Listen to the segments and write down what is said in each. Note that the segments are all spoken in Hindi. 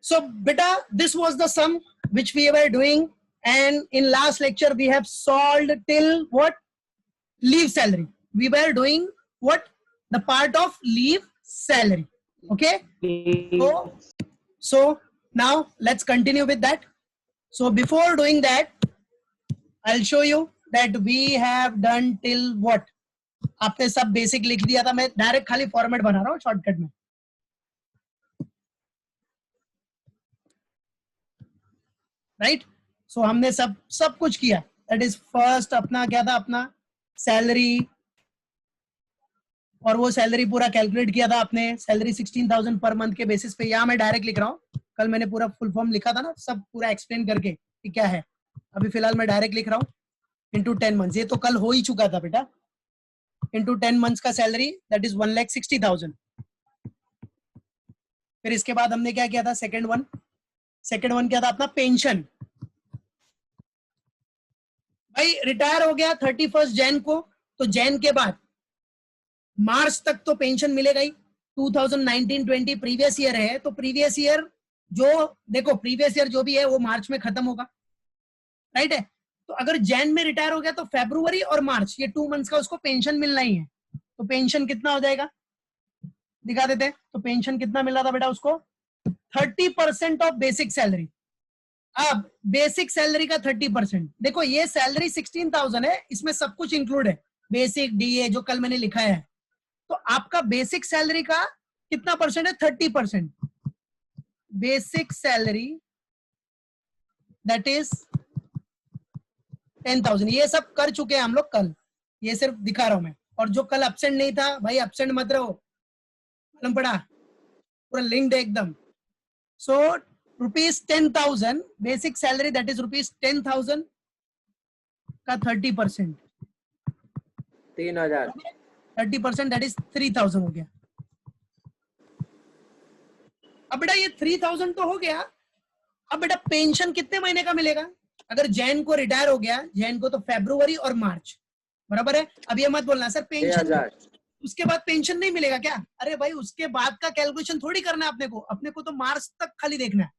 So beta, this was the sum which we were doing, and in last lecture we have solved till what? Leave salary. We were doing what? The part of leave salary. Okay. So now let's continue with that. So before doing that, I'll show you that we have done till what? आपने सब बेसिक लिख दिया था, मैं डायरेक्ट खाली फॉर्मेट बना रहा हूँ शॉर्टकट में. राइट. सो हमने सब कुछ किया. दैट इज फर्स्ट अपना क्या था? अपना सैलरी, और वो सैलरी पूरा कैलकुलेट किया था आपने. सैलरी 16,000 पर मंथ के बेसिस पे. यहाँ मैं डायरेक्ट लिख रहा हूँ. कल मैंने पूरा फुल फॉर्म लिखा था ना, सब पूरा एक्सप्लेन करके कि क्या है. अभी फिलहाल मैं डायरेक्ट लिख रहा हूँ इंटू 10 मंथ्स. ये तो कल हो ही चुका था बेटा. इंटू 10 मंथ्स का सैलरी, दैट इज 1,60,000. फिर इसके बाद हमने क्या किया था? सेकेंड वन क्या था अपना? पेंशन. भाई रिटायर हो गया 31 जैन को, तो जैन के बाद मार्च तक तो पेंशन मिलेगा ही. 2019-20 प्रीवियस ईयर है, तो प्रीवियस ईयर जो देखो, प्रीवियस ईयर जो भी है वो मार्च में खत्म होगा. राइट है. तो अगर जैन में रिटायर हो गया तो फरवरी और मार्च, ये 2 मंथ्स का उसको पेंशन मिलना ही है. तो पेंशन कितना हो जाएगा दिखा देते हैं. तो पेंशन कितना मिल रहा था बेटा उसको? 30% ऑफ बेसिक सैलरी. अब बेसिक सैलरी का 30%. देखो ये सैलरी 16,000 है, इसमें सब कुछ इंक्लूड है, बेसिक डीए जो कल मैंने लिखा है. तो आपका बेसिक सैलरी का कितना परसेंट है? 30%. Basic salary that is 10,000. ये सब कर चुके हैं हम लोग कल, ये सिर्फ दिखा रहा हूं मैं. और जो कल एब्सेंट नहीं था भाई, एब्सेंट मत रहो, मालूम पड़ा, पूरा लिंक्ड है एकदम. सो ₹10,000 बेसिक सैलरी, दैट इज ₹10,000 का 30%, 3,000. 30% दैट इज 3,000 हो गया. अब बेटा ये 3,000 तो हो गया. अब बेटा पेंशन कितने महीने का मिलेगा? अगर जैन को रिटायर हो गया, जैन को, तो फरवरी और मार्च, बराबर है. अब ये मत बोलना सर पेंशन उसके बाद पेंशन नहीं मिलेगा क्या? अरे भाई उसके बाद का कैलकुलेशन थोड़ी करना है अपने को तो मार्च तक खाली देखना है,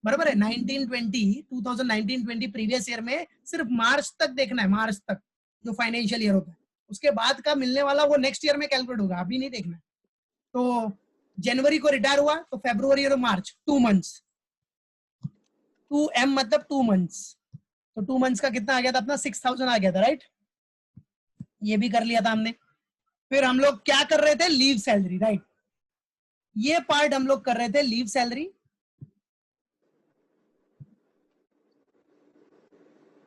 बराबर है. 2019-20 प्रीवियस ईयर में सिर्फ मार्च तक देखना है, मार्च तक जो फाइनेंशियल ईयर होता है. उसके बाद का मिलने वाला वो नेक्स्ट ईयर में कैलकुलेट होगा, अभी नहीं देखना. तो जनवरी को रिटायर हुआ तो फरवरी और मार्च 2 मंथ्स, 2M मतलब 2 मंथ्स. तो 2 मंथ्स का कितना आ गया था अपना? 6,000 आ गया था. राइट, ये भी कर लिया था हमने. फिर हम लोग क्या कर रहे थे? Leave salary. राइट, ये पार्ट हम लोग कर रहे थे लीव सैलरी.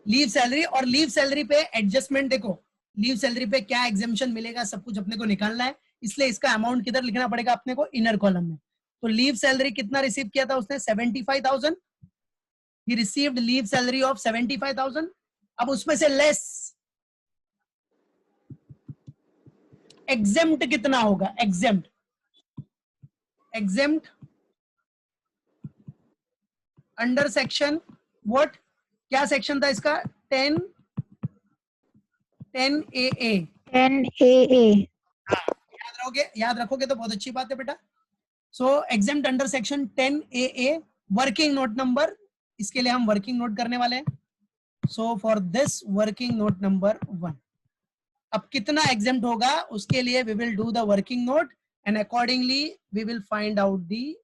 लीव सैलरी और लीव सैलरी पे एडजस्टमेंट. देखो लीव सैलरी पे क्या एग्जेम्पशन मिलेगा, सब कुछ अपने को निकालना है. इसलिए इसका अमाउंट किधर लिखना पड़ेगा अपने को? इनर कॉलम में. तो लीव सैलरी कितना रिसीव किया था उसने? 75,000. he received leave salary of 75,000. अब उसमें से लेस एग्जेम्प्ट कितना होगा? Exempt under section what? क्या सेक्शन था इसका? 10AA. याद रखोगे तो बहुत अच्छी बात है बेटा. So exempt under section 10AA. Working note number, इसके लिए हम वर्किंग नोट करने वाले हैं. So for this working note number 1, अब कितना एग्जेम्प्ट होगा उसके लिए we will do the working note and accordingly we will find out the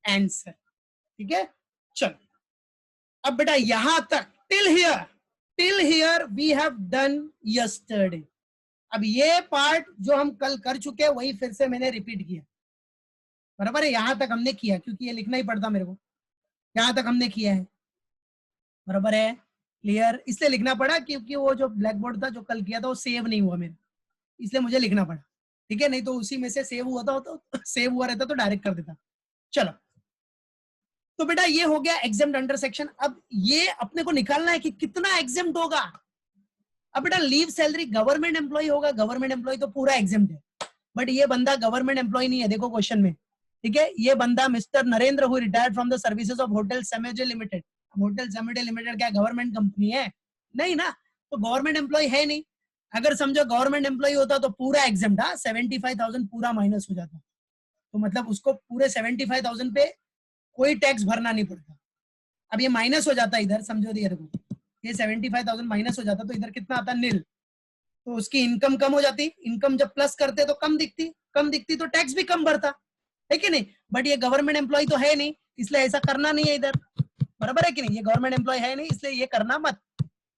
answer. ठीक है, चलो. अब बेटा यहां तक till here we have done yesterday. अब ये पार्ट जो हम कल कर चुके हैं वही फिर से मैंने रिपीट किया, बराबर है. यहां तक हमने किया क्योंकि ये लिखना ही पड़ता मेरे को. यहां तक हमने किया है, बराबर है. क्लियर, इसलिए लिखना पड़ा क्योंकि वो जो ब्लैक बोर्ड था जो कल किया था वो सेव नहीं हुआ मेरा, इसलिए मुझे लिखना पड़ा. ठीक है, नहीं तो उसी में से सेव हुआ था तो सेव हुआ रहता तो डायरेक्ट कर देता. चलो, तो बेटा ये हो गया एग्जेम्प्ट अंडर सेक्शन. अब ये अपने को निकालना है कि कितना एग्जेम्प्ट होगा. अब बेटा लीव सैलरी गवर्नमेंट एम्प्लॉय होगा, गवर्नमेंट एम्प्लॉय तो पूरा एग्जेम्प्ट है, बट ये बंदा गवर्नमेंट एम्प्लॉय नहीं है. देखो क्वेश्चन में, ठीक है, ये बंदा mister Narendra who retired from the services of hotel समेजे लिमिटेड. होटल समेजे लिमिटेड क्या गवर्नमेंट कंपनी है? नहीं ना, तो गवर्नमेंट एम्प्लॉय है नहीं. अगर समझो गवर्नमेंट एम्प्लॉय होता तो पूरा एग्जेम्प्ट, 75,000 पूरा माइनस हो जाता. तो मतलब उसको पूरे 75,000 पे कोई टैक्स भरना नहीं पड़ता। अब ये माइनस हो जाता है इधर, समझो दिया देखो, ये 75,000 माइनस हो जाता तो इधर कितना आता, नील। तो उसकी इनकम कम हो जाती, इनकम जब प्लस करते तो कम दिखती तो टैक्स भी कम भरता, है कि नहीं। बट ये गवर्नमेंट एम्प्लॉय तो है नहीं, इसलिए ऐसा करना नहीं है इधर, बराबर है कि नहीं। ये गवर्नमेंट एम्प्लॉय है नहीं, इसलिए ये करना मत।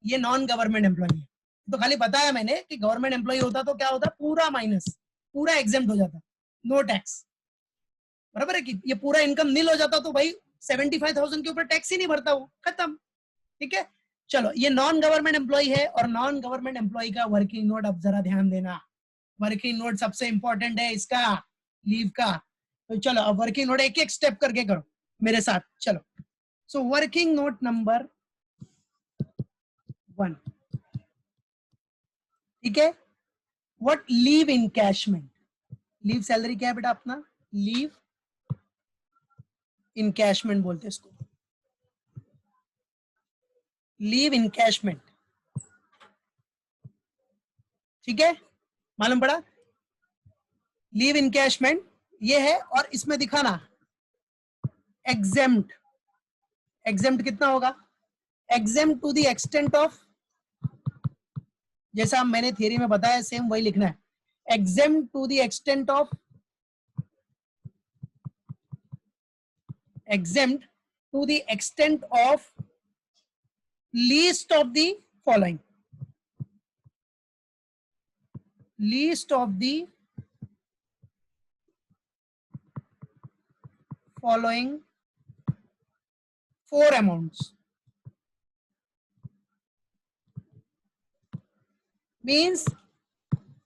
ये नॉन गवर्नमेंट एम्प्लॉय है। तो खाली बताया मैंने कि गवर्नमेंट एम्प्लॉय होता तो क्या होता, पूरा माइनस, पूरा एग्जेम्प्ट हो जाता, नो टैक्स, बराबर है कि ये पूरा इनकम नील हो जाता तो भाई 75,000 के ऊपर टैक्स ही नहीं भरता वो, खत्म। ठीक है, चलो ये नॉन गवर्नमेंट एम्प्लॉय है। और नॉन गवर्नमेंट एम्प्लॉय का वर्किंग नोट अब जरा ध्यान देना, वर्किंग नोट सबसे इंपॉर्टेंट है इसका, लीव का। तो चलो अब वर्किंग नोट एक एक स्टेप करके करो मेरे साथ, चलो। सो वर्किंग नोट नंबर 1, ठीक है, what, leave encashment. Leave salary क्या है बेटा अपना, लीव इनकैशमेंट बोलते हैं इसको, लीव इनकैशमेंट, ठीक है, मालूम पड़ा। लीव इनकैशमेंट ये है, और इसमें दिखाना एग्जेम्प्ट, एग्जेम्प्ट कितना होगा, exempt to the extent of, जैसा मैंने थियरी में बताया सेम वही लिखना है, exempt to the extent of, exempt to the extent of least of the following, least of the following 4 amounts, means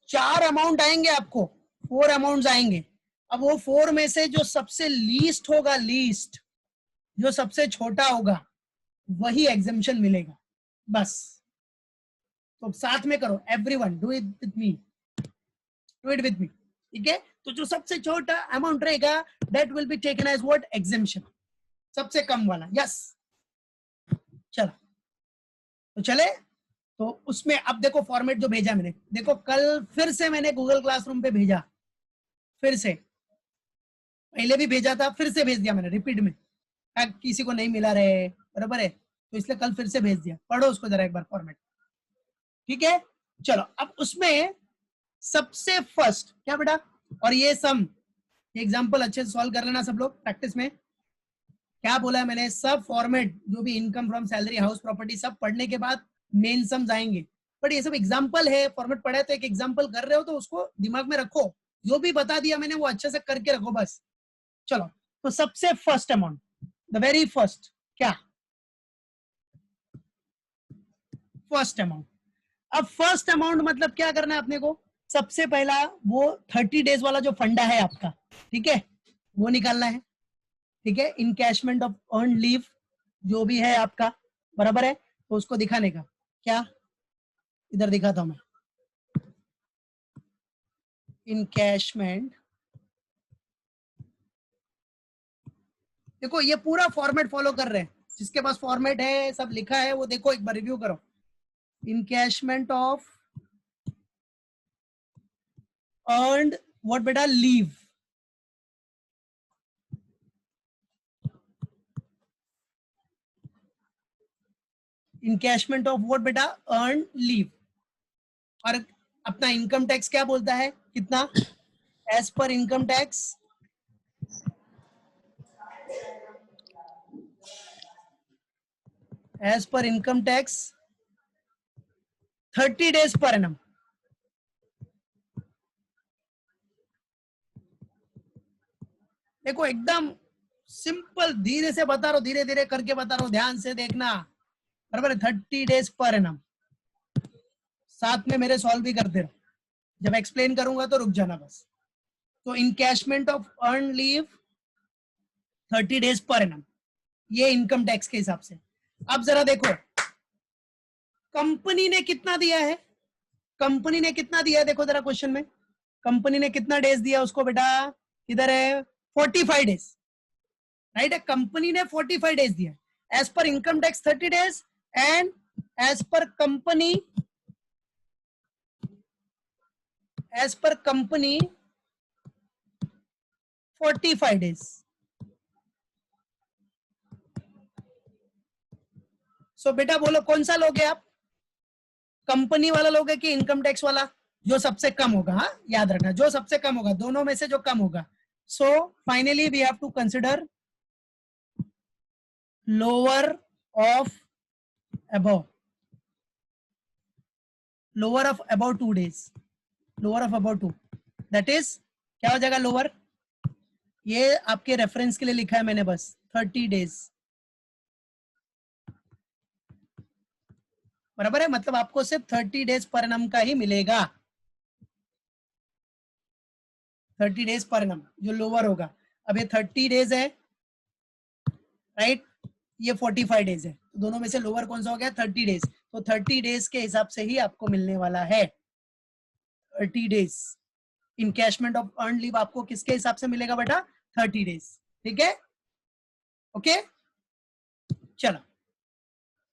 4 amount आएंगे आपको, 4 अमाउंट्स आएंगे। अब वो 4 में से जो सबसे लीस्ट होगा, लीस्ट जो सबसे छोटा होगा वही एग्जेम्पशन मिलेगा, बस। तो साथ में करो, everyone do it with me, do it with me, ठीक है। तो जो सबसे छोटा अमाउंट रहेगा that will be taken as what, exemption, सबसे कम वाला, यस। चलो तो चले, तो उसमें अब देखो फॉर्मेट जो भेजा मैंने, देखो कल फिर से मैंने गूगल क्लासरूम पे भेजा, फिर से, पहले भी भेजा था, फिर से भेज दिया मैंने रिपीट में, किसी को नहीं मिला रहे, बराबर है, तो इसलिए कल फिर से भेज दिया, पढ़ो उसको जरा एक बार फॉर्मेट, ठीक है। चलो अब उसमें सबसे फर्स्ट क्या बेटा, और ये सम एग्जाम्पल अच्छे से सॉल्व कर लेना सब लोग प्रैक्टिस में। क्या बोला है मैंने, सब फॉर्मेट जो भी income from salary, house property, सब पढ़ने के बाद मेन सम्स आएंगे। बट ये सब एग्जाम्पल है, फॉर्मेट पढ़ा है तो एक एग्जाम्पल कर रहे हो तो उसको दिमाग में रखो, जो भी बता दिया मैंने वो अच्छे से करके रखो बस। चलो तो सबसे first amount, the very first, क्या, फर्स्ट अमाउंट। अब फर्स्ट अमाउंट मतलब क्या करना है अपने को, सबसे पहला वो 30 डेज वाला जो फंडा है आपका, ठीक है, वो निकालना है, ठीक है, इनकैशमेंट ऑफ अर्न लीव जो भी है आपका, बराबर है, तो उसको दिखाने का, क्या इधर दिखाता हूं मैं, इनकैशमेंट, देखो ये पूरा फॉर्मेट फॉलो कर रहे हैं, जिसके पास फॉर्मेट है सब लिखा है वो देखो एक बार रिव्यू करो, इनकैशमेंट ऑफ अर्नड व्हाट बेटा, लीव, इनकैशमेंट ऑफ व्हाट बेटा, अर्न लीव। और अपना इनकम टैक्स क्या बोलता है, कितना, as per income tax, as per income tax 30 days per annum. देखो एकदम सिंपल, धीरे से बता रहा हूं, धीरे धीरे करके बता रहा हूं, ध्यान से देखना, बराबर है, 30 डेज पर एनम, साथ में मेरे सॉल्व भी करते रहो, जब एक्सप्लेन करूंगा तो रुक जाना बस। तो encashment of earn leave 30 days per annum, ये इनकम टैक्स के हिसाब से। अब जरा देखो कंपनी ने कितना दिया है, कंपनी ने कितना दिया है, देखो जरा क्वेश्चन में, कंपनी ने कितना डेज दिया उसको बेटा, इधर है 45 डेज, राइट है, कंपनी ने 45 डेज दिया, as per income tax 30 days, and as per company, as per company 45 days, so बेटा बोलो कौन सा लोगे आप, कंपनी वाला लोगे कि इनकम टैक्स वाला? जो सबसे कम होगा, हाँ याद रखना, जो सबसे कम होगा, दोनों में से जो कम होगा. So finally we have to consider lower of above, lower of about 2 days, lower of about 2, that is क्या हो जाएगा लोअर? ये आपके रेफरेंस के लिए लिखा है मैंने बस 30 days, बराबर है, मतलब आपको सिर्फ 30 days पर एनम का ही मिलेगा, 30 days पर एनम जो लोअर होगा. अब ये 30 days है, राइट, ये 45 days है, तो दोनों में से लोअर कौन सा हो गया? 30 days. तो 30 days के हिसाब से ही आपको मिलने वाला है. 30 days encashment of earn leave आपको किसके हिसाब से मिलेगा बेटा? 30 days. ठीक है, ओके चलो.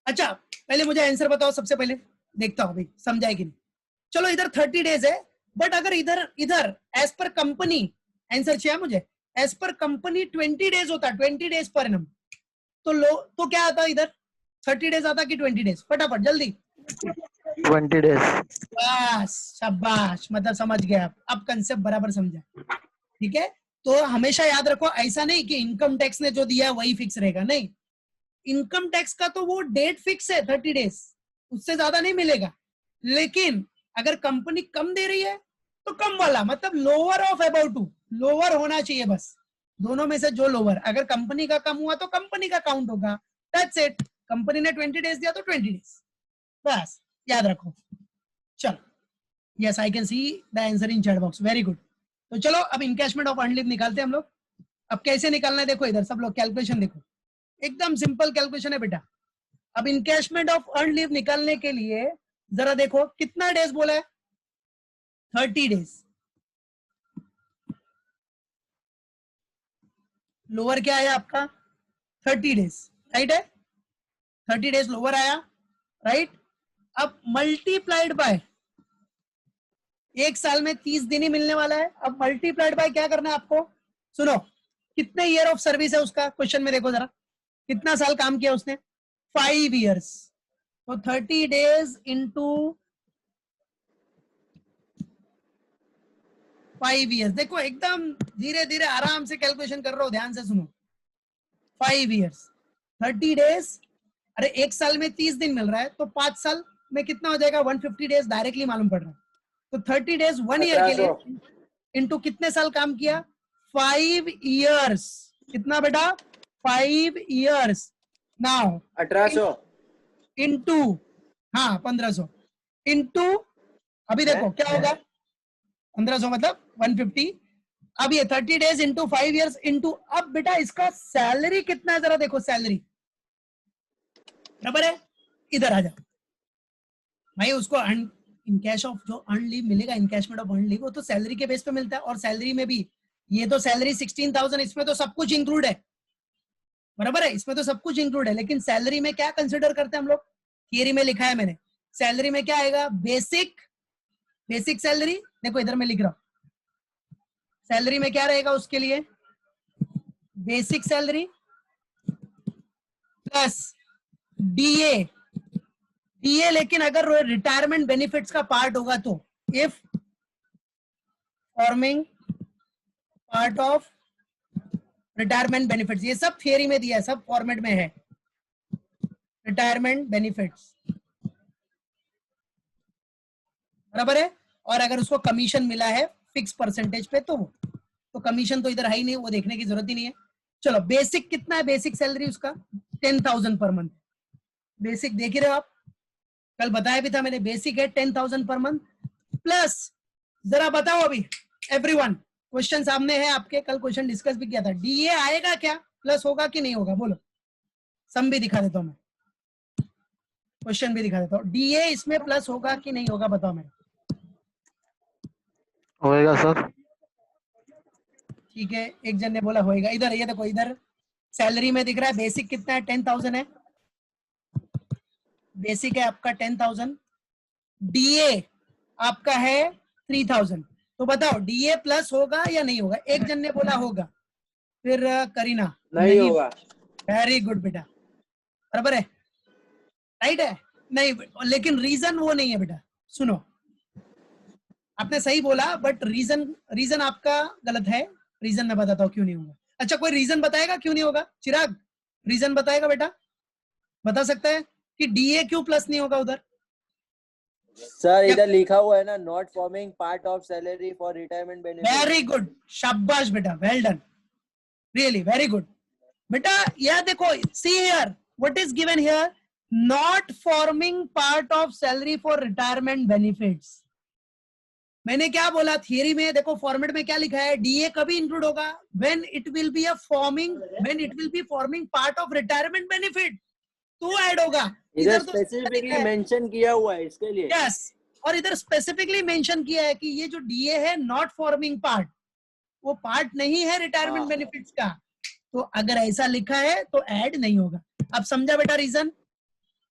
अच्छा पहले मुझे आंसर बताओ, सबसे पहले देखता हूं अभी समझा है कि नहीं. चलो इधर 30 days है, बट अगर इधर इधर एज पर कंपनी आंसर चाहिए मुझे, एज पर कंपनी 20 days होता, 20 days पर एनम, तो क्या आता इधर? 30 days आता कि 20 days? फटाफट जल्दी. 20 days. बस शाबाश, मतलब समझ गए आप, अब कंसेप्ट बराबर समझा. ठीक है, तो हमेशा याद रखो, ऐसा नहीं कि इनकम टैक्स ने जो दिया है वही फिक्स रहेगा, नहीं. इनकम टैक्स का तो वो डेट फिक्स है 30 days, उससे ज्यादा नहीं मिलेगा. लेकिन अगर कंपनी कम दे रही है तो कम वाला, मतलब लोअर ऑफ अबाउट 2, लोअर होना चाहिए बस, दोनों में से जो लोअर. अगर कंपनी का कम हुआ तो कंपनी का काउंट होगा, दैट्स इट. कंपनी ने 20 days दिया तो 20 days, बस याद रखो. चलो, yes I can see the answer in chat box, very good. तो चलो अब इनकैशमेंट ऑफ अर्न लीव निकालते हैं हम लोग. अब कैसे निकालना है देखो, इधर सब लोग कैलकुलेशन देखो, एकदम सिंपल कैलकुलेशन है बेटा. अब इनकैशमेंट ऑफ अर्न लीव निकालने के लिए जरा देखो कितना डेज बोला है? 30 days. लोअर क्या आया आपका? 30 days, राइट है, 30 days लोअर आया, राइट. अब मल्टीप्लाइड बाय, एक साल में 30 दिन ही मिलने वाला है. अब मल्टीप्लाइड बाय क्या करना है आपको? सुनो, कितने ईयर ऑफ सर्विस है उसका, क्वेश्चन में देखो जरा, कितना साल काम किया उसने? 5 years. तो 30 days इंटू 5 years. देखो एकदम धीरे धीरे आराम से कैलकुलेशन कर रहा हूं, ध्यान से सुनो. 5 years, 30 days, अरे एक साल में 30 दिन मिल रहा है, तो 5 साल में कितना हो जाएगा? 150 days डायरेक्टली मालूम पड़ रहा है. तो 30 days 1 year के लिए इंटू कितने साल काम किया? 5 years. कितना बेटा? 5 years. नाउ 1800 इंटू, हाँ 1500 इंटू, अभी देखो क्या होगा, 1500 मतलब 150. अब ये 30 days इंटू 5 years इंटू, अब बेटा इसका सैलरी कितना है जरा देखो, सैलरी बराबर है, इधर आ जाओ भाई. उसको इनकैश ऑफ जो अर्न लीव मिलेगा, इनकैशमेंट ऑफ अर्न लीव, वो तो सैलरी के बेस पे मिलता है. और सैलरी में भी ये तो सैलरी 16,000, इसमें तो सब कुछ इंक्लूड है, बराबर है, इसमें तो सब कुछ इंक्लूड है. लेकिन सैलरी में क्या कंसिडर करते हैं हम लोग? थियरी में लिखा है मैंने, सैलरी में क्या आएगा? Basic, basic salary. देखो इधर मैं लिख रहा हूं, सैलरी में क्या रहेगा उसके लिए? Basic salary plus DA. DA लेकिन अगर रिटायरमेंट बेनिफिट्स का पार्ट होगा तो, if forming part of retirement benefits, ये सब थियरी में दिया है, सब फॉर्मेट में है, रिटायरमेंट बेनिफिट्स, बराबर है. और अगर उसको कमीशन मिला है फिक्स परसेंटेज पे तो कमीशन तो इधर है ही नहीं, वो देखने की जरूरत ही नहीं है. चलो बेसिक कितना है? बेसिक सैलरी उसका 10,000 पर मंथ. बेसिक देख ही रहे हो आप, कल बताया भी था मैंने, बेसिक है 10,000 पर मंथ. प्लस जरा बताओ अभी एवरीवन, क्वेश्चन सामने है आपके, कल क्वेश्चन डिस्कस भी किया था, डीए आएगा क्या? प्लस होगा कि नहीं होगा? बोलो, सम भी दिखा देता हूं मैं, क्वेश्चन भी दिखा देता हूं. डीए इसमें प्लस होगा कि नहीं होगा? बताओ मेरे. होएगा सर. ठीक है, एक जन ने बोला होएगा. इधर ये देखो, इधर सैलरी में दिख रहा है बेसिक कितना है? 10,000 है, बेसिक है आपका 10,000, डीए आपका है 3,000. तो बताओ डीए प्लस होगा या नहीं होगा? एक जन ने बोला होगा, फिर करीना नहीं होगा. वेरी गुड बेटा, बराबर है. राइट है? नहीं, लेकिन रीजन वो नहीं है बेटा, सुनो, आपने सही बोला बट रीजन आपका गलत है। रीजन मैं बताता हूँ क्यों नहीं होगा। अच्छा, कोई रीजन बताएगा क्यों नहीं होगा? चिराग रीजन बताएगा बेटा, बता सकता है कि डीए क्यों प्लस नहीं होगा उधर? सर इधर लिखा हुआ है ना, not forming part of salary for retirement benefit. Very good, शाबाश बेटा, well done, really very good बेटा। यह देखो, see here what is given here, not forming part of salary for retirement benefits. मैंने क्या बोला थियरी में, देखो फॉर्मेट में क्या लिखा है, डीए कभी इंक्लूड होगा when it will be forming part of retirement benefit, तो ऐड होगा। इधर स्पेसिफिकली मेंशन किया हुआ है इसके लिए। यस, और इधर स्पेसिफिकली मेंशन किया है कि ये जो डीए है नॉट फॉर्मिंग पार्ट, वो पार्ट नहीं है रिटायरमेंट बेनिफिट्स का। तो अगर ऐसा लिखा है तो ऐड नहीं होगा। अब समझा बेटा रीजन?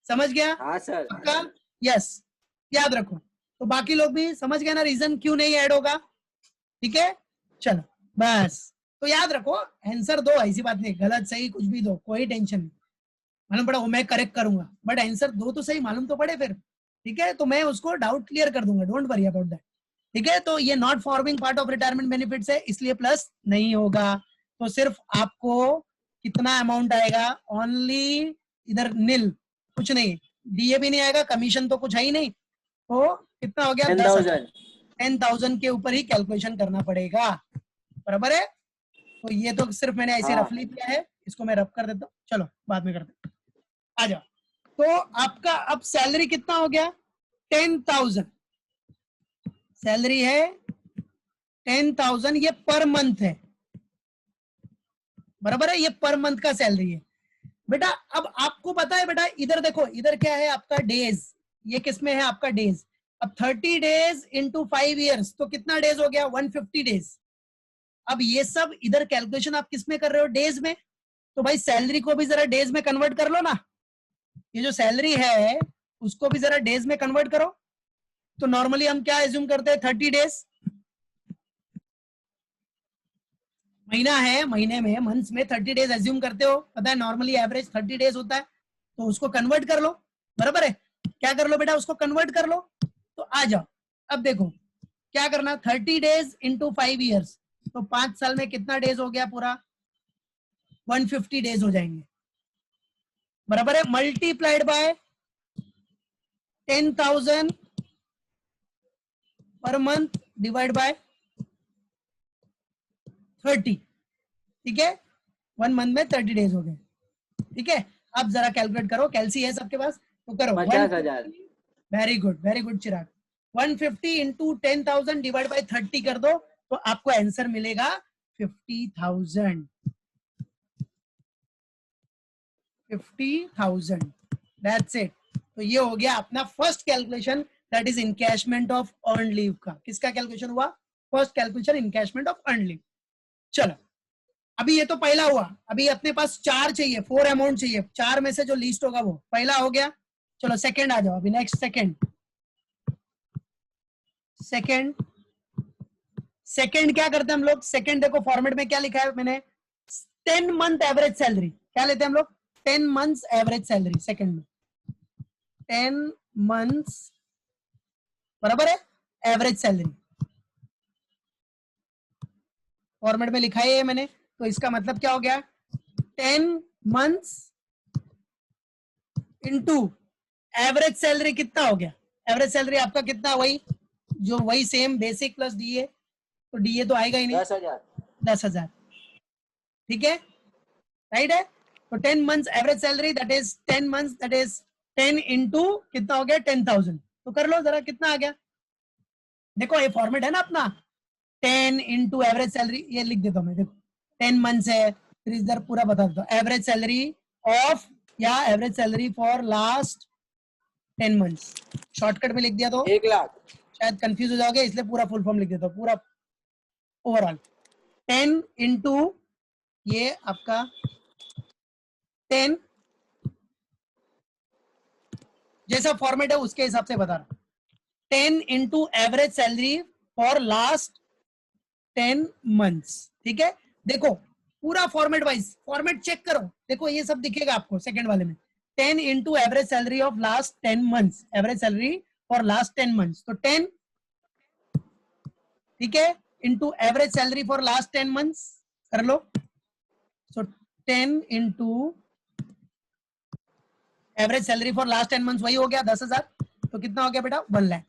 समझ गया? हाँ सर। आपका यस, याद रखो। तो बाकी लोग भी समझ गए ना रीजन क्यों नहीं ऐड होगा? ठीक है, चलो बस। तो याद रखो, आंसर दो, ऐसी बात नहीं, गलत सही कुछ भी दो, कोई टेंशन नहीं। मालूम पड़ा वो मैं करेक्ट करूंगा, बट आंसर दो तो सही, मालूम तो पड़े फिर। ठीक है, तो मैं उसको डाउट क्लियर कर दूंगा, डोंट वरी अबाउट दैट। ठीक है, तो ये not forming part of retirement benefits है, इसलिए प्लस नहीं होगा। तो सिर्फ आपको कितना अमाउंट आएगा, ओनली इधर नील, कुछ नहीं, डीए भी नहीं आएगा, कमीशन तो कुछ है ही नहीं, तो कितना हो गया 10,000। 10,000 के ऊपर ही कैलकुलेशन करना पड़ेगा, बराबर है? तो ये तो सिर्फ मैंने ऐसे रफली किया है, इसको मैं रफ कर देता हूँ, चलो बाद में करते हैं। आ जाओ, तो आपका अब सैलरी कितना हो गया, 10,000 सैलरी है, 10,000 ये पर मंथ है, बराबर है? ये पर मंथ का सैलरी है बेटा। अब आपको पता है बेटा, इधर देखो, इधर क्या है आपका डेज, ये किसमें है आपका डेज। अब 30 डेज इंटू 5 ईयर्स, तो कितना डेज हो गया, 150 डेज। अब ये सब इधर कैलकुलेशन आप किस में कर रहे हो, डेज में। तो भाई सैलरी को भी जरा डेज में कन्वर्ट कर लो ना, ये जो सैलरी है उसको भी जरा डेज में कन्वर्ट करो। तो नॉर्मली हम क्या एज्यूम करते हैं, 30 डेज। महीना है, महीने में मंथ्स में 30 डेज एज्यूम करते हो, पता है नॉर्मली एवरेज 30 डेज होता है। तो उसको कन्वर्ट कर लो, बराबर है? क्या कर लो बेटा, उसको कन्वर्ट कर लो। तो आ जाओ, अब देखो क्या करना, 30 डेज इंटू 5 ईयर्स, तो 5 साल में कितना डेज हो गया पूरा, 150 डेज हो जाएंगे, बराबर है? Multiplied by 10,000 per month divide by 30, ठीक है? 1 मंथ में 30 डेज हो गए, ठीक है? अब जरा कैलकुलेट करो, कैलसी है सबके पास, तो करो 50,000। Very good Chirag. 150 into 10,000 divide by 30 कर दो, तो आपको आंसर मिलेगा 50,000। 50,000, दैट्स इट। तो ये हो गया अपना first calculation, that is encashment of earn leave का। किसका कैलकुलेशन हुआ, first calculation encashment of earn leave. चलो, अभी ये तो पहला हुआ, अभी अपने पास 4 चाहिए, 4 अमाउंट चाहिए, 4 में से जो लीस्ट होगा वो पहला हो गया। चलो सेकंड आ जाओ, अभी नेक्स्ट सेकंड क्या करते हैं हम लोग, सेकंड देखो फॉर्मेट में क्या लिखा है मैंने, 10 मंथ एवरेज सैलरी, क्या लेते हैं हम लोग, 10 मंथ्स एवरेज सैलरी सेकंड में, 10 मंथ्स, बराबर है, एवरेज सैलरी फॉर्मेट में लिखा है मैंने। तो इसका मतलब क्या हो गया, 10 मंथ्स इनटू एवरेज सैलरी कितना हो गया, एवरेज सैलरी आपका कितना, वही सेम बेसिक प्लस डीए, तो डीए तो आएगा ही नहीं, 10,000, ठीक है, राइट है? तो 10 months average salary that is 10 months, that is 10 into कितना हो गया, 10,000। तो कर लो जरा कितना आ गया, देखो ये फॉर्मेट है ना अपना, 10 इंटू एवरेज सैलरी, ये लिख देता हूं मैं, देखो 10 मंथ्स है, फिर इधर पूरा बता देता हूं, एवरेज सैलरी ऑफ या average salary for last 10 months, shortcut में लिख दिया तो 1 लाख, शायद कंफ्यूज हो जाओगे, इसलिए पूरा फुल फॉर्म लिख देता हूं, पूरा ओवरऑल 10 इंटू ये आपका 10, जैसा फॉर्मेट है उसके हिसाब से बता रहा, 10 into average salary for last 10 months, ठीक है? देखो पूरा फॉर्मेट वाइज, फॉर्मेट चेक करो, देखो ये सब दिखेगा आपको सेकंड वाले में, 10 into average salary of last 10 months, average salary for last 10 months, तो 10, ठीक है, into average salary for last 10 months कर लो, so 10 into average salary for last 10 months, वही हो गया 10,000, तो कितना हो गया बेटा 1 लाख।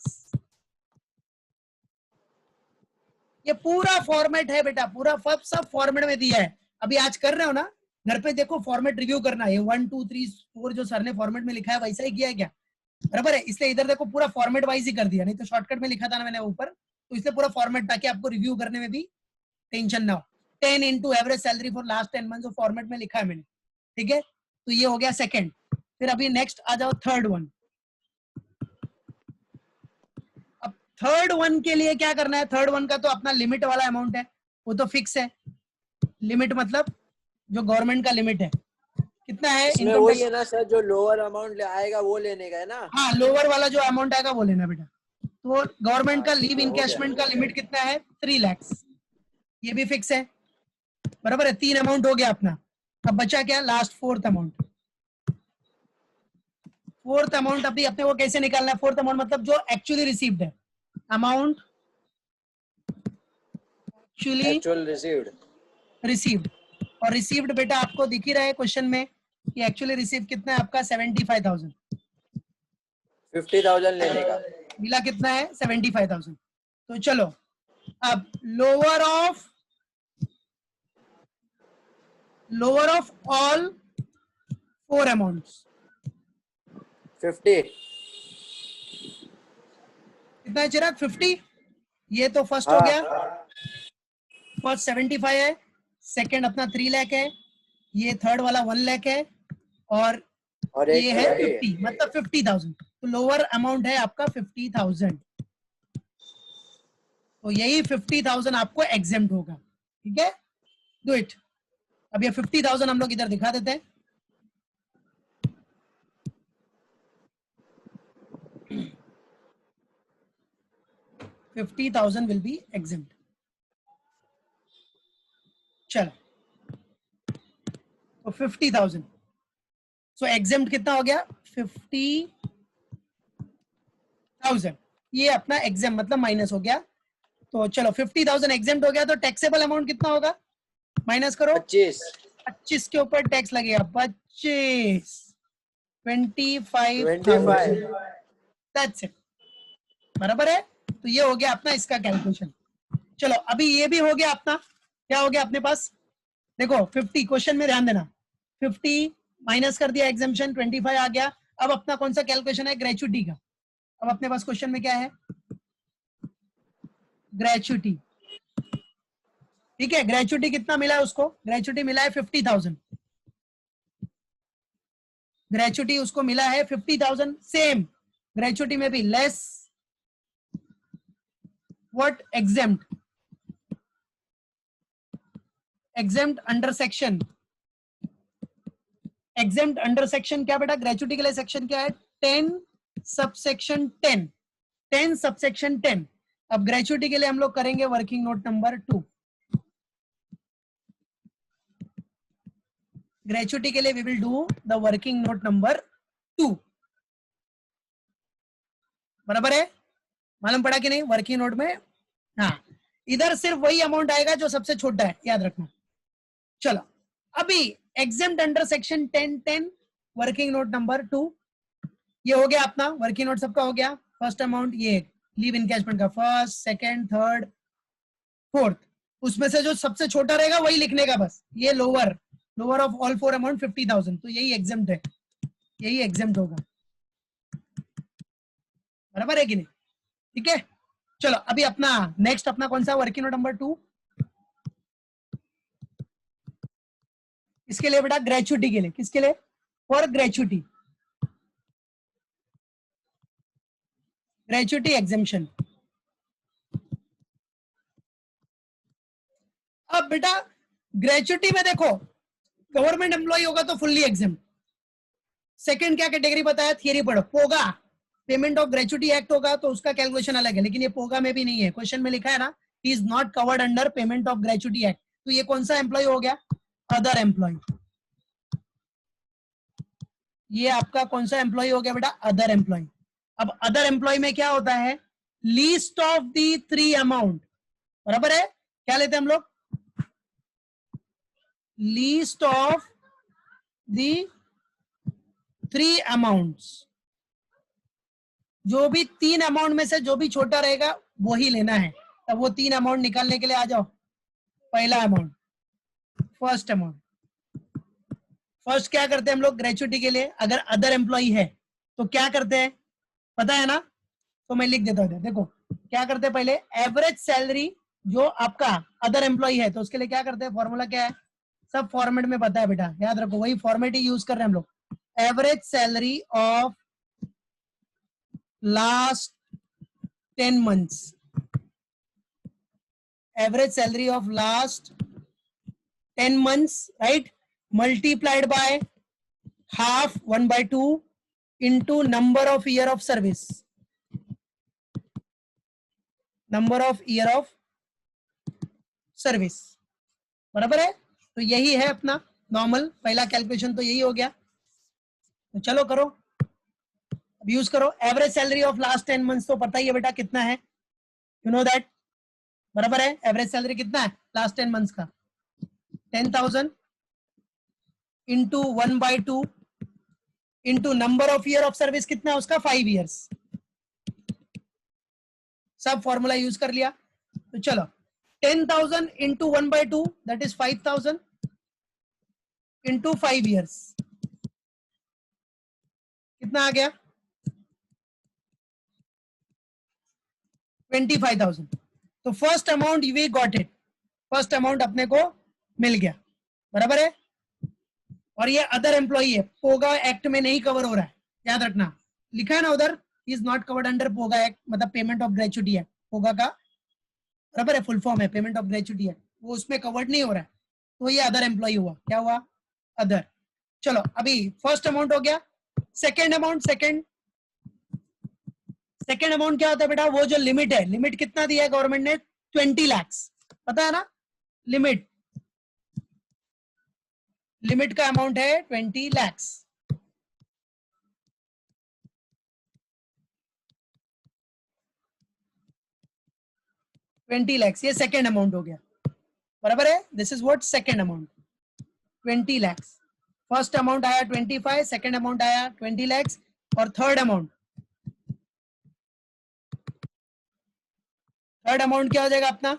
ये पूरा फॉर्मेट है बेटा, पूरा सब फॉर्मेट में दिया है। अभी आज कर रहे हो ना, घर पे देखो फॉर्मेट रिव्यू करना है, 1 2 3 4 जो सर ने फॉर्मेट में लिखा है वैसा ही किया है क्या, बराबर है, इसलिए इधर देखो पूरा फॉर्मेट वाइज ही कर दिया, नहीं तो शॉर्टकट में लिखा था ना मैंने ऊपर, तो इसलिए पूरा फॉर्मेट, ताकि आपको रिव्यू करने में भी टेंशन ना हो। 10 into average salary for last 10 months, जो फॉर्मेट में लिखा है मैंने, ठीक है, तो ये हो गया सेकंड। फिर अभी नेक्स्ट आ जाओ थर्ड वन। अब थर्ड वन के लिए क्या करना है, थर्ड वन का तो अपना लिमिट वाला अमाउंट है, वो तो फिक्स है, लिमिट मतलब जो गवर्नमेंट का लिमिट है कितना है, इसमें इनकम वही है ना सर, जो लोअर अमाउंट आएगा वो लेने का है ना। हाँ, लोअर वाला जो अमाउंट आएगा वो लेना बेटा। तो गवर्नमेंट का लीव इनकैशमेंट का लिमिट कितना है, 3 लाख, ये भी फिक्स है, बराबर है, 3 अमाउंट हो गया अपना। अब बचा क्या, last fourth amount. Fourth amount अभी अपने को कैसे निकालना है, फोर्थ अमाउंट मतलब जो एक्चुअली रिसीव्ड है, अमाउंट एक्चुअल रिसीव्ड, और रिसीव्ड बेटा आपको दिख ही रहा है क्वेश्चन में कि एक्चुअली रिसीव कितना है आपका 75,000, 50,000 लेने का, मिला कितना है 75,000। तो चलो अब लोअर ऑफ ऑल 4 अमाउंट्स 50 कितना है चिराग, 50, ये तो फर्स्ट हो गया, फर्स्ट 75 है, सेकंड अपना 3 लाख है, ये थर्ड वाला 1 लाख है, और ये है 50, मतलब 50,000, तो लोअर अमाउंट है आपका 50,000, तो यही 50,000 आपको एग्जेम्प्ट होगा, ठीक है, डू इट। अब ये 50,000 हम लोग इधर दिखा देते हैं, $50,000 will be exempt। चलो तो 50,000, सो एग्जेम्प्ट कितना हो गया 50,000, ये अपना एग्जेम्प्ट मतलब माइनस हो गया। तो चलो 50,000 एग्जेम्प्ट हो गया, तो टैक्सेबल अमाउंट कितना होगा, माइनस करो 25 के ऊपर टैक्स लगेगा 25, 25,000, दैट्स इट, बराबर है। तो ये हो गया अपना इसका कैलकुलेशन। चलो अभी ये भी हो गया अपना, क्या हो गया अपने पास, देखो 50 क्वेश्चन में ध्यान देना, 50 माइनस कर दिया एग्जेम्पशन, 25 आ गया। अब अपना कौन सा कैलकुलेशन है, ग्रेचुटी का। अब अपने पास क्वेश्चन में क्या है, ग्रेचुटी, ठीक है, ग्रेचुटी कितना मिला है उसको, ग्रेचुटी मिला है 50,000, ग्रेचुटी उसको मिला है 50,000, सेम ग्रेचुटी में भी less what, exempt under section, exempt under section क्या बेटा, ग्रेचुटी के लिए सेक्शन क्या है 10 सबसेक्शन 10, 10 सबसेक्शन 10। अब ग्रेचुटी के लिए हम लोग करेंगे वर्किंग नोट नंबर 2, ग्रेचुटी के लिए we will do the working note number 2, बराबर है, मालूम पड़ा कि नहीं, वर्किंग नोट में, हाँ इधर सिर्फ वही अमाउंट आएगा जो सबसे छोटा है, याद रखना। चलो अभी exempt under section 10 working note number 2, ये हो गया अपना वर्किंग नोट सबका हो गया। फर्स्ट अमाउंट ये लीव इनकैशमेंट का, फर्स्ट सेकंड थर्ड फोर्थ, उसमें से जो सबसे छोटा रहेगा वही लिखने का बस, ये लोअर ऑफ ऑल 4 अमाउंट 50,000, तो यही एग्जेम्प्ट है, यही एग्जेम्प्ट होगा, बराबर है कि नहीं, ठीक है। चलो अभी अपना नेक्स्ट अपना कौन सा वर्किंग नोट नंबर 2, इसके लिए बेटा ग्रेचुटी के लिए, किसके लिए, फॉर ग्रेचुटी, ग्रेचुटी एग्जेम्पशन। अब बेटा ग्रेचुटी में देखो गवर्नमेंट एम्प्लॉय होगा तो फुल्ली एग्जेम्प्ट, सेकंड क्या कैटेगरी बताया, थियरी पढ़ो, पोगा पेमेंट ऑफ ग्रेचुटी एक्ट होगा तो उसका कैलकुलेशन अलग है, लेकिन ये पोगा में भी नहीं है, क्वेश्चन में लिखा है ना, he is not covered under payment of gratuity act, तो ये कौन सा एम्प्लॉय हो गया, अदर एम्प्लॉय, ये आपका कौन सा एम्प्लॉय हो गया बेटा, अदर एम्प्लॉय। अब अदर एम्प्लॉय में क्या होता है, लीस्ट ऑफ दी 3 अमाउंट, बराबर है, क्या लेते हैं हम लोग, लीस्ट ऑफ दी 3 अमाउंट्स, जो भी 3 अमाउंट में से जो भी छोटा रहेगा वो ही लेना है। तब वो 3 अमाउंट निकालने के लिए आ जाओ। पहला अमाउंट, फर्स्ट अमाउंट, फर्स्ट क्या करते हैं हम लोग ग्रेचुइटी के लिए, अगर अदर एम्प्लॉय है तो क्या करते हैं पता है ना, तो मैं लिख देता हूं, देखो क्या करते हैं, पहले एवरेज सैलरी जो आपका अदर एम्प्लॉय है तो उसके लिए क्या करते हैं, फॉर्मूला क्या है, सब फॉर्मेट में पता है बेटा, याद रखो, वही फॉर्मेट ही यूज कर रहे हैं हम लोग। Average salary of last 10 months, average salary of last 10 months, right, multiplied by half 1/2 into number of year of service, number of year of service, बराबर है। तो यही है अपना नॉर्मल पहला कैलकुलेशन, तो यही हो गया। तो चलो करो, अब यूज करो। Average salary of last 10 months तो पता ही है बेटा कितना है, यू नो दैट, बराबर है। एवरेज सैलरी कितना है लास्ट 10 months का, 10,000 into 1/2 into number of year of service कितना है उसका, 5 years। सब फॉर्मूला यूज कर लिया। तो चलो 10,000 into 1/2 that is 5,000 into 5 years कितना आ गया, 25,000। तो first amount we got it, first amount अपने को मिल गया, बराबर है। और ये अदर एम्प्लॉई है, पोगा एक्ट में नहीं कवर हो रहा है, याद रखना, लिखा है ना उधर, is not covered under POGA act, मतलब पेमेंट ऑफ ग्रेचुइटी है पोगा का, बराबर है, फुल फॉर्म है पेमेंट ऑफ ग्रेचुइटी है, वो उसमें कवर्ड नहीं हो रहा है। तो ये अदर एम्प्लॉई हुआ, क्या हुआ, अदर। चलो अभी फर्स्ट अमाउंट हो गया। सेकेंड अमाउंट, सेकेंड अमाउंट क्या होता है बेटा, वो जो लिमिट है, लिमिट कितना दिया है गवर्नमेंट ने, 20 lakhs, पता है ना, लिमिट, लिमिट का अमाउंट है 20 lakhs। ये सेकेंड अमाउंट हो गया, बराबर है। This is what second amount, 20 lakhs। First amount आया 25, सेकेंड अमाउंट आया 20 lakhs, और थर्ड अमाउंट क्या हो जाएगा अपना,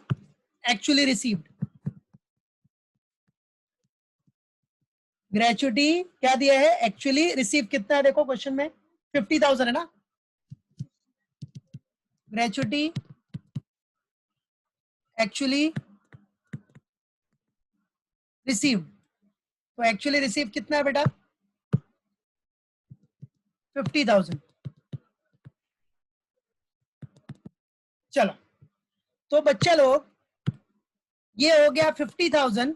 एक्चुअली रिसीव्ड। ग्रेचुइटी क्या दिया है, एक्चुअली रिसीव कितना है, देखो क्वेश्चन में 50,000 है ना, ग्रेचुइटी एक्चुअली रिसीव, तो एक्चुअली रिसीव कितना है बेटा, 50,000। चलो तो बच्चे लोग, ये हो गया 50,000,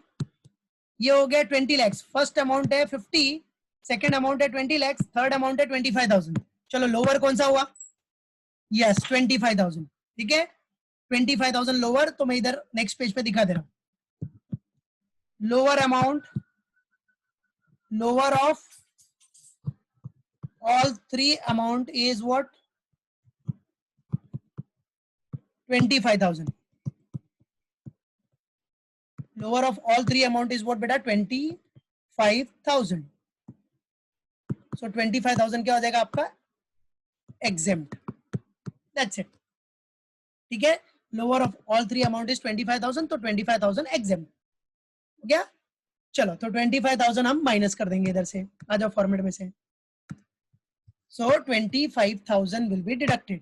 ये हो गया 20 lakhs। फर्स्ट अमाउंट है 50, सेकेंड अमाउंट है 20 lakhs, थर्ड अमाउंट है 25,000। चलो लोअर कौन सा हुआ, यस 25,000, ठीक है, 25,000 लोअर। तो मैं इधर नेक्स्ट पेज पे दिखा दे रहा हूं, lower amount, lower of all 3 amount is what, 25,000। lower of all 3 amount is what बेटा, 25,000। so 25,000 क्या हो जाएगा आपका, exempt, that's it, ठीक है। lower of all 3 amount is 25,000, तो 25,000 exempt हो गया। चलो तो 25,000 हम माइनस कर देंगे इधर से, आ जाओ फॉर्मेट में से। so 25,000 will be deducted।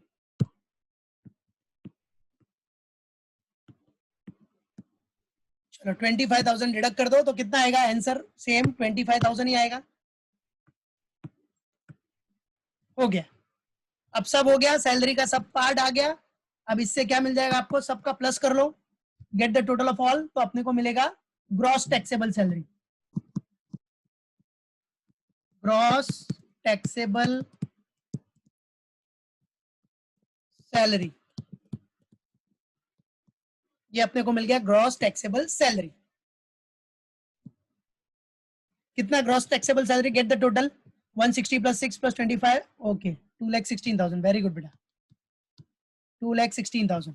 चलो 25,000 डिडक्ट कर दो तो कितना आएगा आंसर, सेम 25,000 ही आएगा। हो गया, अब सब हो गया, सैलरी का सब पार्ट आ गया। अब इससे क्या मिल जाएगा आपको, सबका प्लस कर लो, get the total of all, तो अपने को मिलेगा gross taxable salary, gross taxable salary, ये अपने को मिल गया ग्रॉस टैक्सेबल सैलरी। कितना gross taxable salary, get the total, 160 plus 6 plus 25, okay, 2,16,000. Very good बेटा, 2,16,000.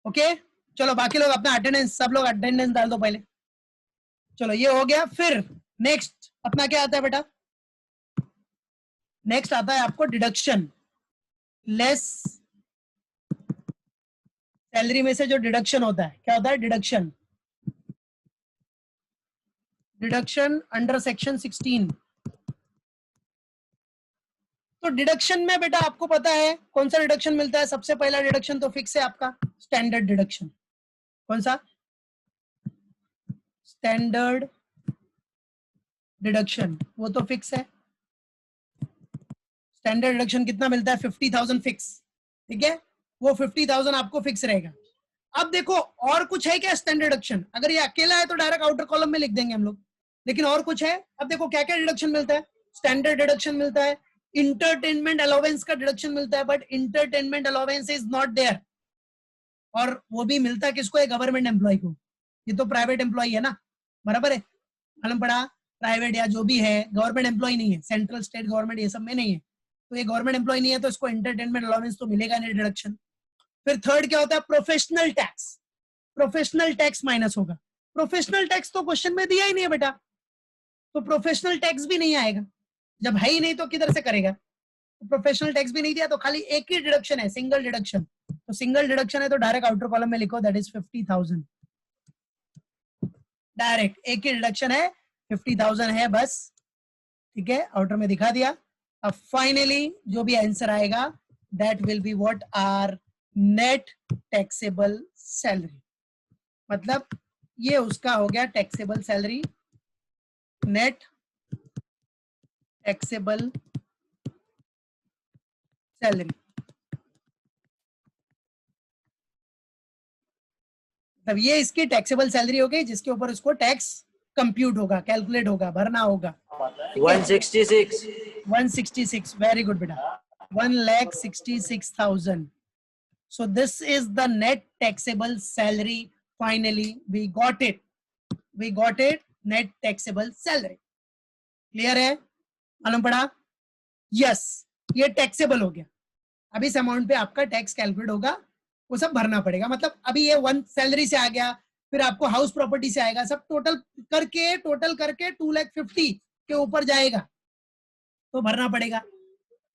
ओके, चलो बाकी लोग अपना अटेंडेंस, सब लोग अटेंडेंस डाल दो पहले. चलो ये हो गया. फिर नेक्स्ट अपना क्या आता है बेटा? नेक्स्ट आता है आपको डिडक्शन. लेस सैलरी में से जो डिडक्शन होता है, क्या होता है? डिडक्शन. Deduction under section 16. तो डिडक्शन में बेटा आपको पता है कौन सा डिडक्शन मिलता है? सबसे पहला डिडक्शन तो फिक्स है आपका, स्टैंडर्ड डिडक्शन. कौन सा? स्टैंडर्ड डिडक्शन, वो तो फिक्स है. स्टैंडर्ड डिडक्शन कितना मिलता है? 50,000 फिक्स. ठीक है, वो 50,000 आपको फिक्स रहेगा. अब देखो और कुछ है क्या स्टैंडर्ड डिडक्शन? अगर ये अकेला है तो डायरेक्ट आउटर कॉलम में लिख देंगे हम लोग, लेकिन और कुछ है. अब देखो क्या क्या डिडक्शन मिलता है. स्टैंडर्ड डिडक्शन मिलता है, इंटरटेनमेंट अलाउंस का डिडक्शन मिलता है, but entertainment allowance is not there. और वो भी मिलता है किसको? गवर्नमेंट एम्प्लॉय को. ये तो प्राइवेट एम्प्लॉय है ना, बराबर है, मालूम पड़ा. प्राइवेट या जो भी है, गवर्नमेंट एम्प्लॉय नहीं है, सेंट्रल स्टेट गवर्नमेंट ये सब में नहीं है. तो ये गवर्नमेंट एम्प्लॉय नहीं है तो इसको इंटरटेनमेंट अलाउंस तो मिलेगा नहीं डिडक्शन. फिर थर्ड क्या होता है? Professional tax. Professional tax minus होगा. प्रोफेशनल टैक्स तो क्वेश्चन में दिया ही नहीं है बेटा, तो प्रोफेशनल टैक्स भी नहीं आएगा. जब है ही नहीं तो किधर से करेगा? तो प्रोफेशनल टैक्स भी नहीं दिया तो खाली एक ही डिडक्शन है, सिंगल डिडक्शन. तो सिंगल डिडक्शन है तो डायरेक्ट आउटर कॉलम में लिखो, दैट इज 50,000. डायरेक्ट एक ही डिडक्शन है, 50,000 है बस. ठीक है, आउटर में दिखा दिया. अब फाइनली जो भी आंसर आएगा that will be what are net taxable salary. मतलब ये उसका हो गया taxable salary, net taxable salary. तब ये इसकी टैक्सेबल सैलरी हो गई जिसके ऊपर इसको टैक्स कंप्यूट होगा, कैलकुलेट होगा, भरना होगा. 166. 166. वेरी गुड बेटा, 1,66,000. So this is the net taxable salary. Finally we got it. We got it. Net taxable salary. Clear है? मालूम पड़ा? Yes. ये टैक्सेबल हो गया. अब इस अमाउंट पे आपका टैक्स कैलकुलेट होगा, वो सब भरना पड़ेगा. मतलब अभी ये 1 सैलरी से आ गया, फिर आपको हाउस प्रॉपर्टी से आएगा, सब टोटल करके 2,50,000 के ऊपर जाएगा तो भरना पड़ेगा.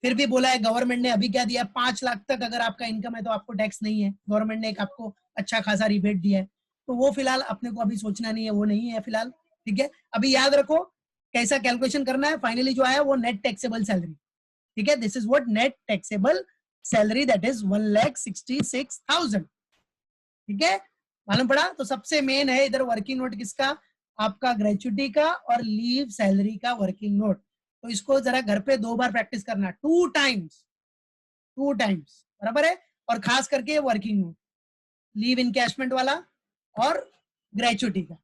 फिर भी बोला है गवर्नमेंट ने अभी क्या दिया, 5 लाख तक अगर आपका इनकम है तो आपको टैक्स नहीं है. गवर्नमेंट ने एक आपको अच्छा खासा रिबेट दिया है, तो वो फिलहाल अपने को अभी सोचना नहीं है, वो नहीं है फिलहाल. ठीक है, अभी याद रखो कैसा कैलकुलेशन करना है. फाइनली जो आया वो नेट टैक्सेबल सैलरी. ठीक है, this is what net taxable salary, that is 1,66,000. ठीक है, मालूम पड़ा. तो सबसे मेन है इधर वर्किंग नोट किसका? आपका ग्रेचुटी का और लीव सैलरी का वर्किंग नोट. तो इसको जरा घर पे 2 बार प्रैक्टिस करना, 2 टाइम्स, बराबर है. और खास करके वर्किंग नोट, लीव इनकैशमेंट वाला और ग्रेचुटी का.